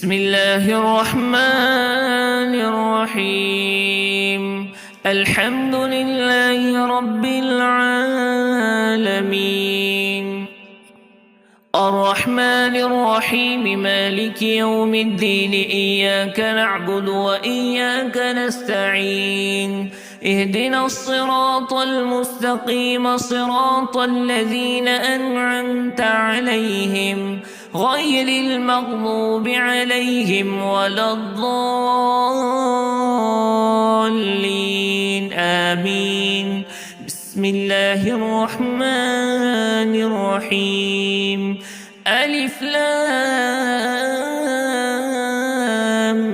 بسم الله الرحمن الرحيم. الحمد لله رب العالمين، الرحمن الرحيم، مالك يوم الدين. إياك نعبد وإياك نستعين. اهدنا الصراط المستقيم، صراط الذين أنعمت عليهم غير المغضوب عليهم ولا الضالين، آمين. بسم الله الرحمن الرحيم. ألف لام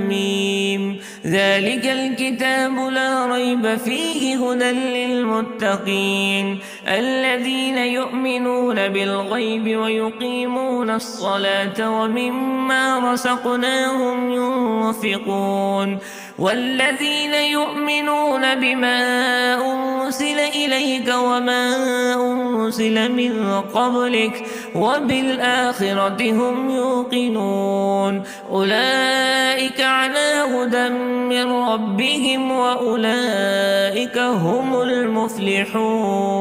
ميم. ذلك الكتاب لا ريب فيه هدى للمتقين الذين يؤمنون بالغيب ويقيمون الصلاة ومما رزقناهم ينفقون والذين يؤمنون بما أنزل إليك وما أنزل من قبلك وبالآخرة هم يوقنون. أولئك على هدى من ربهم وأولئك هم المفلحون.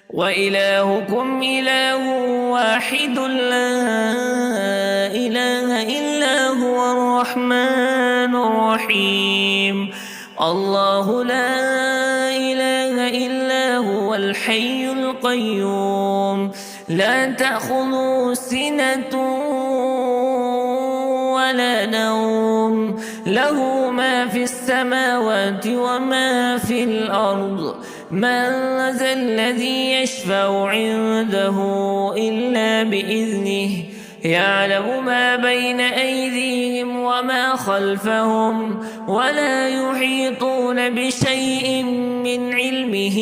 وإلهكم إله واحد لا إله إلا هو الرحمن الرحيم. الله لا إله إلا هو الحي القيوم، لا تأخذه سنة ولا نوم، له ما في السماوات وما في الأرض. من ذا الذي يشفع عنده إلا بإذنه، يعلم ما بين أيديهم وما خلفهم ولا يحيطون بشيء من علمه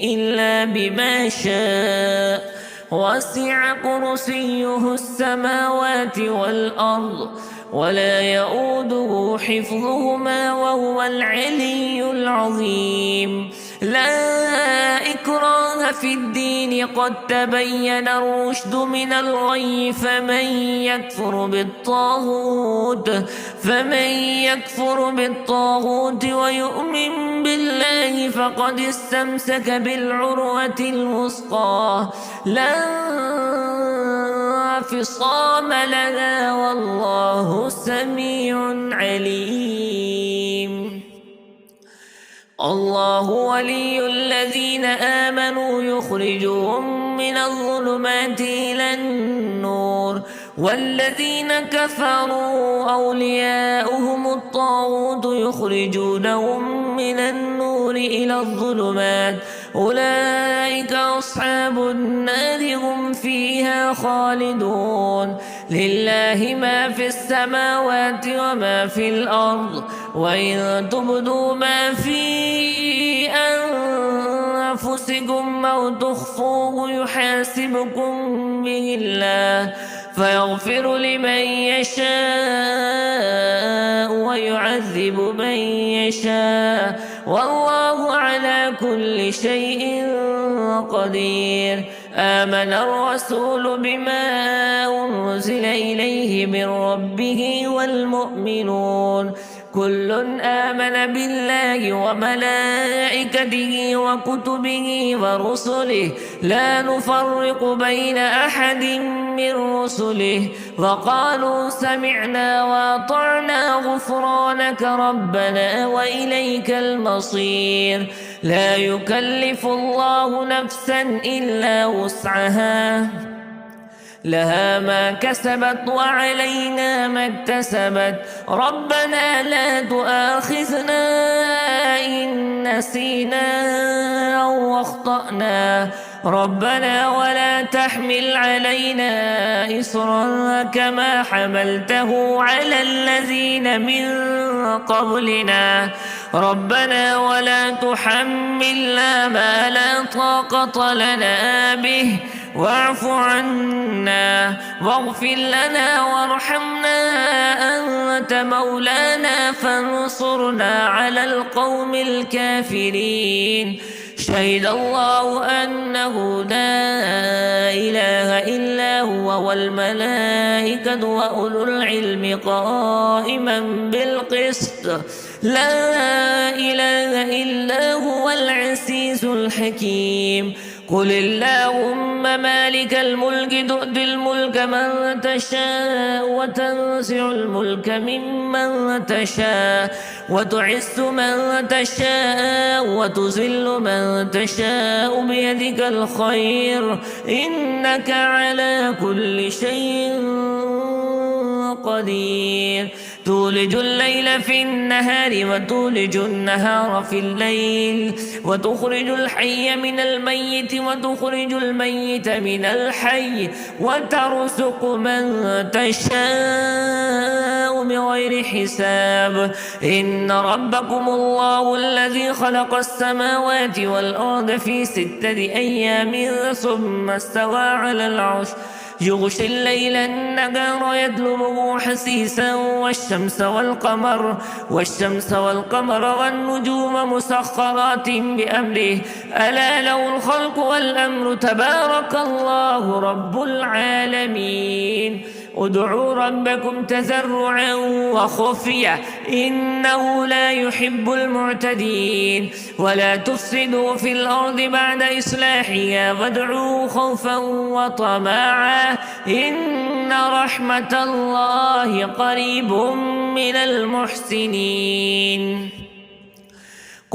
إلا بما شاء. وسع كرسيه السماوات والأرض ولا يؤوده حفظهما وهو العلي العظيم. لا إكراه في الدين، قد تبين الرشد من الغي. فمن يكفر بالطاغوت ويؤمن بالله فقد استمسك بالعروة الوثقى لا انفصام لها، والله سميع عليم. الله ولي الذين آمنوا يخرجهم من الظلمات إلى النور، والذين كفروا أولياؤهم الطاغوت يخرجونهم من النور إلى الظلمات. أولئك أصحاب النار هم فيها خالدون. لله ما في السماوات وما في الأرض، وإن تبدوا ما في أنفسكم أو تخفوه يحاسبكم به الله، فيغفر لمن يشاء ويعذب من يشاء، والله على كل شيء قدير. آمن الرسول بما أنزل إليه من ربه والمؤمنون كل آمن بالله وملائكته وكتبه ورسله لا نفرق بين أحد من رسله، وقالوا سمعنا وأطعنا غفرانك ربنا وإليك المصير. لا يكلف الله نفسا إلا وسعها، لها ما كسبت وعلينا ما اكتسبت. ربنا لا تؤاخذنا إن نسينا أو أخطأنا، ربنا ولا تحمل علينا إصرا كما حملته على الذين من قبلنا، ربنا ولا تحملنا ما لا طاقة لنا به، واعف عنا واغفر لنا وارحمنا، أنت مولانا فانصرنا على القوم الكافرين. شهد الله أنه لا إله إلا هو والملائكة وأولو العلم قائما بالقسط لا إله إلا هو العزيز الحكيم قل اللهم مالك الملك تؤتي الملك من تشاء وتنزع الملك ممن تشاء وتعز من تشاء وتذل من تشاء بيدك الخير إنك على كل شيء قدير تولج الليل في النهار وتولج النهار في الليل وتخرج الحي من الميت وتخرج الميت من الحي وترزق من تشاء بغير حساب إن ربكم الله الذي خلق السماوات والأرض في 6 أيام ثم استوى على العرش يغشي الليل النهار يطلبه حثيثا والشمس والقمر والنجوم مسخرات بأمره ألا له الخلق والأمر تبارك الله رب العالمين ادعوا ربكم تضرعا وخفية إنه لا يحب المعتدين ولا تفسدوا في الأرض بعد إصلاحها وادعوه خوفا وطمعا إن رحمة الله قريب من المحسنين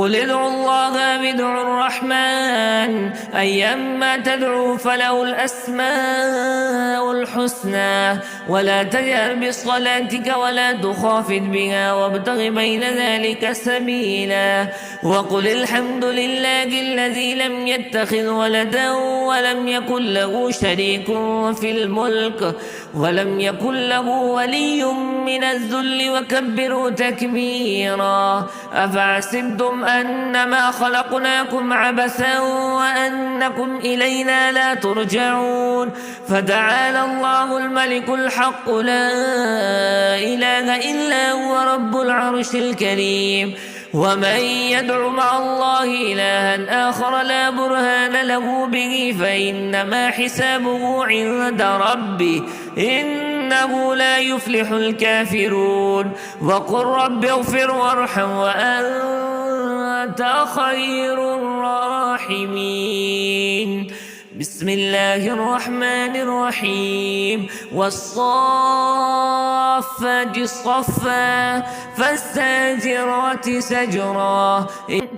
قل ادعوا الله بدعوا الرحمن أيما تدعوا فله الأسماء الحسنى ولا تجهر بصلاتك ولا تخافت بها وابتغ بين ذلك سبيلا وقل الحمد لله الذي لم يتخذ ولدا ولم يكن له شريك في الملك ولم يكن له ولي من الذل وكبره تكبيرا أفحسبتم أنما خلقناكم عبثا وأنكم إلينا لا ترجعون فتعالى الله الملك الحق لا إله إلا هو رب العرش الكريم ومن يدع مع الله إلها آخر لا برهان له به فإنما حسابه عند ربه إنه لا يفلح الكافرون وقل رب اغفر وارحم وأنت خير الراحمين بسم الله الرحمن الرحيم والصافات صفا فالزاجرات زجرا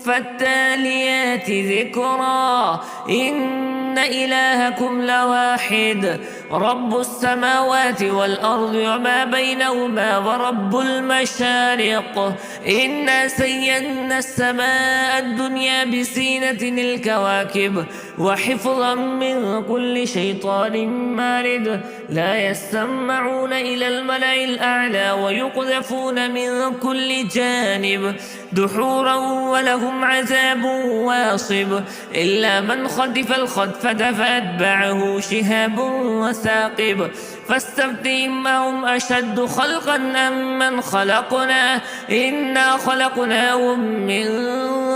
فالتاليات ذكرا إن إلهكم لواحد رب السماوات والأرض وما بينهما ورب المشارق إنا زينا السماء الدنيا بزينة الكواكب وحفظا من كل شيطان مارد لا يسمعون إلى الملأ الأعلى ويقذفون من كل جانب دحورا ولهم عذاب واصب إلا من خطف الخطفة فأتبعه شهاب وثاقب فاستفتهم هم أشد خلقا أم من خلقنا إنا خلقناهم من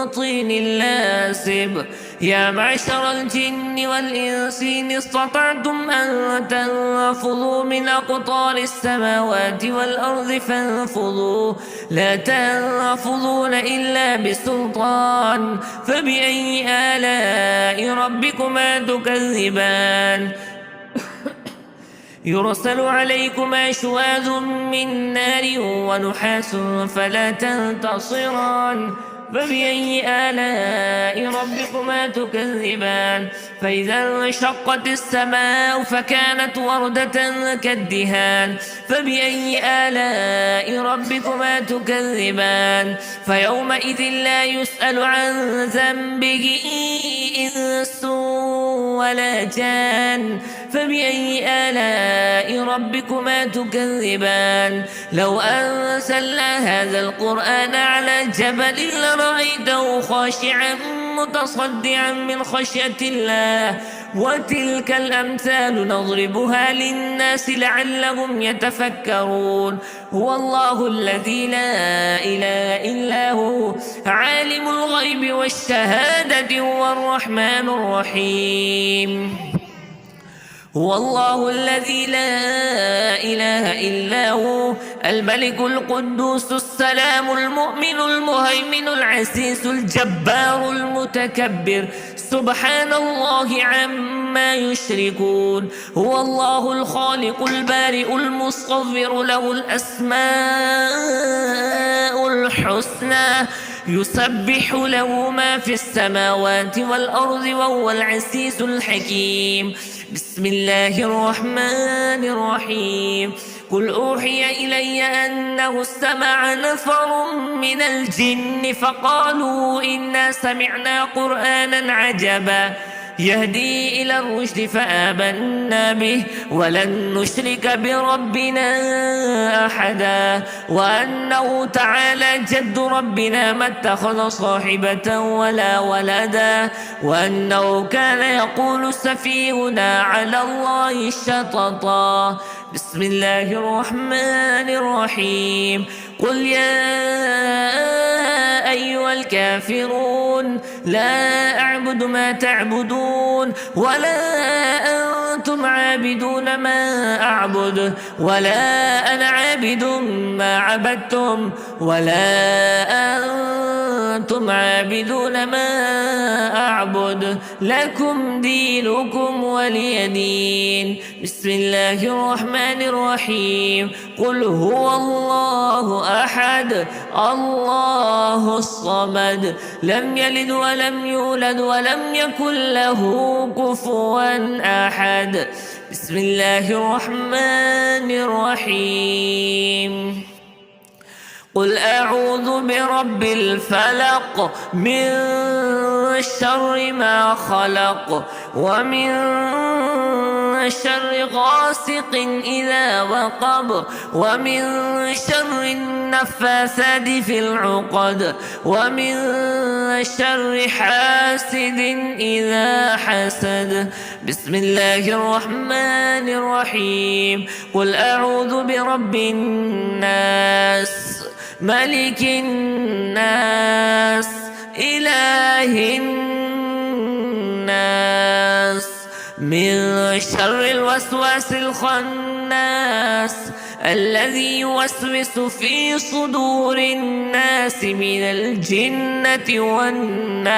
طين لازب يا معشر الجن والإنس إن استطعتم أن تنفذوا من أقطار السماوات والأرض فانفذوا لا تنفذون إلا بسلطان فبأي آلاء ربكما تكذبان يرسل عليكما شواذ من نار ونحاس فلا تنتصران فبأي آلاء ربكما تكذبان فإذا انشقت السماء فكانت وردة كالدهان فبأي آلاء ربكما تكذبان فيومئذ لا يسأل عن ذنبه إنس ولا جان فبأي آلاء ربكما تكذبان لو أنزلنا هذا القرآن على جبل لرأيته خاشعا متصدعا من خشية الله وتلك الأمثال نضربها للناس لعلهم يتفكرون هو الله الذي لا إله إلا هو عالم الغيب والشهادة هو الرحمن الرحيم هو الله الذي لا إله إلا هو الملك القدوس السلام المؤمن المهيمن العزيز الجبار المتكبر سبحان الله عما يشركون هو الله الخالق البارئ المصور له الأسماء الحسنى يسبح له ما في السماوات والأرض وهو العزيز الحكيم بسم الله الرحمن الرحيم قل أوحي إلي أنه استمع نفر من الجن فقالوا إنا سمعنا قرآنا عجبا يهدي إلى الرشد فآمنا به ولن نشرك بربنا أحدا وأنه تعالى جد ربنا ما اتخذ صاحبة ولا ولدا وأنه كان يقول سفيهنا على الله شططا بسم الله الرحمن الرحيم قل يا أيها الكافرون لا أعبد ما تعبدون ولا أنتم عابدون ما أعبد ولا أنا عابد ما عبدتم ولا أنتم عابدون ما أعبد لكم دينكم ولي دين بسم الله الرحمن الرحيم قل هو الله أحد الله الصمد لم يلد ولم يولد ولم يكن له كفوا أحد بسم الله الرحمن الرحيم قل أعوذ برب الفلق من شر ما خلق ومن شر غاسق إذا وقب ومن شر النفاثات في العقد ومن شر حاسد إذا حسد بسم الله الرحمن الرحيم قل أعوذ برب الناس ملك الناس إله الناس من شر الوسواس الخناس الذي يوسوس في صدور الناس من الجنة والناس